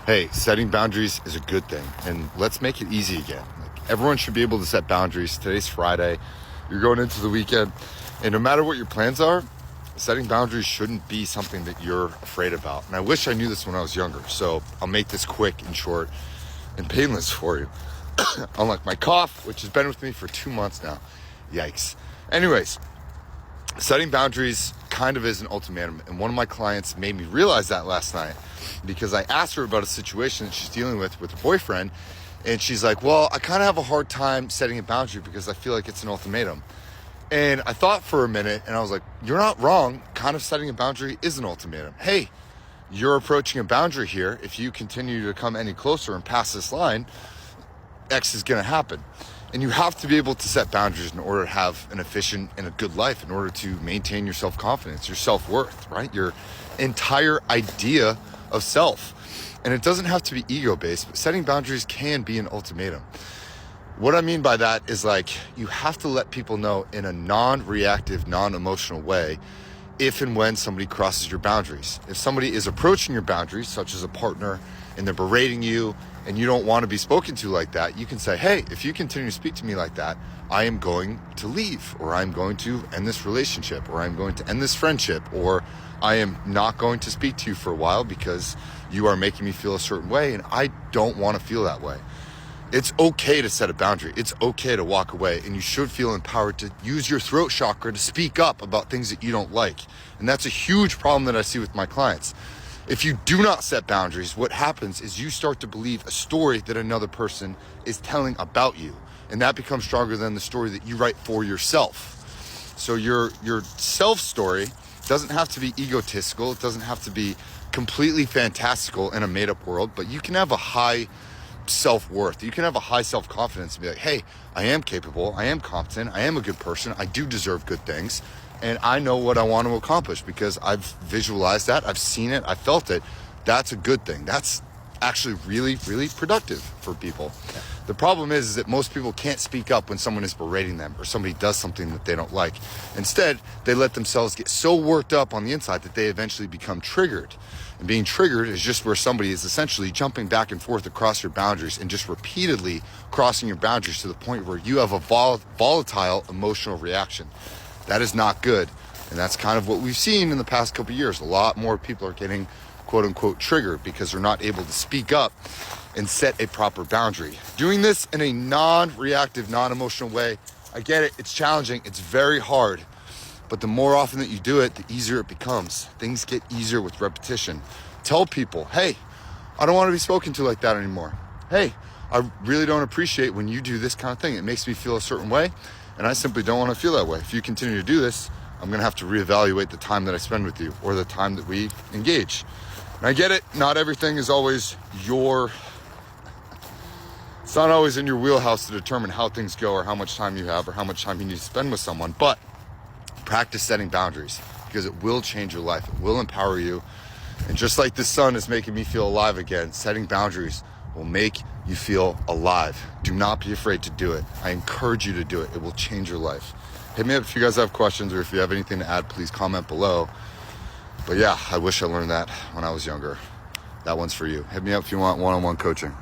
Hey, setting boundaries is a good thing, and let's make it easy again. Like, everyone should be able to set boundaries. Today's Friday, you're going into the weekend, and no matter what your plans are, setting boundaries shouldn't be something that you're afraid about. And I wish I knew this when I was younger, so I'll make this quick and short and painless for you. Unlike my cough, which has been with me for 2 months now. Yikes. Anyways, setting boundaries kind of is an ultimatum, and one of my clients made me realize that last night because I asked her about a situation that she's dealing with her boyfriend, and she's like, well, I kind of have a hard time setting a boundary because I feel like it's an ultimatum. And I thought for a minute, and I was like, you're not wrong. Kind of setting a boundary is an ultimatum. Hey, you're approaching a boundary here. If you continue to come any closer and pass this line, X is going to happen. And you have to be able to set boundaries in order to have an efficient and a good life, in order to maintain your self-confidence, your self-worth, right? Your entire idea of self. And it doesn't have to be ego-based, but setting boundaries can be an ultimatum. What I mean by that is, like, you have to let people know in a non-reactive, non-emotional way if and when somebody crosses your boundaries. If somebody is approaching your boundaries, such as a partner, and they're berating you and you don't want to be spoken to like that, you can say, hey, if you continue to speak to me like that, I am going to leave, or I'm going to end this relationship, or I'm going to end this friendship, or I am not going to speak to you for a while because you are making me feel a certain way and I don't want to feel that way. It's okay to set a boundary. It's okay to walk away, and you should feel empowered to use your throat chakra to speak up about things that you don't like. And that's a huge problem that I see with my clients. If you do not set boundaries, what happens is you start to believe a story that another person is telling about you, and that becomes stronger than the story that you write for yourself. So your self story doesn't have to be egotistical. It doesn't have to be completely fantastical in a made-up world, but you can have a high self-worth. You can have a high self-confidence and be like, hey, I am capable, I am competent, I am a good person, I do deserve good things, and I know what I want to accomplish because I've visualized that, I've seen it, I felt it. That's a good thing. That's actually really, really productive for people. Yeah. The problem is that most people can't speak up when someone is berating them or somebody does something that they don't like. Instead, they let themselves get so worked up on the inside that they eventually become triggered. And being triggered is just where somebody is essentially jumping back and forth across your boundaries and just repeatedly crossing your boundaries to the point where you have a volatile emotional reaction. That is not good. And that's kind of what we've seen in the past couple of years. A lot more people are getting quote unquote triggered because they're not able to speak up and set a proper boundary. Doing this in a non-reactive, non-emotional way, I get it, it's challenging, it's very hard. But the more often that you do it, the easier it becomes. Things get easier with repetition. Tell people, hey, I don't want to be spoken to like that anymore. Hey, I really don't appreciate when you do this kind of thing. It makes me feel a certain way, and I simply don't want to feel that way. If you continue to do this, I'm going to have to reevaluate the time that I spend with you or the time that we engage. And I get it, not everything is always it's not always in your wheelhouse to determine how things go or how much time you have or how much time you need to spend with someone, but practice setting boundaries because it will change your life. It will empower you. And just like the sun is making me feel alive again, setting boundaries will make you feel alive. Do not be afraid to do it. I encourage you to do it. It will change your life. Hit me up if you guys have questions, or if you have anything to add, please comment below. But yeah, I wish I learned that when I was younger. That one's for you. Hit me up if you want one-on-one coaching.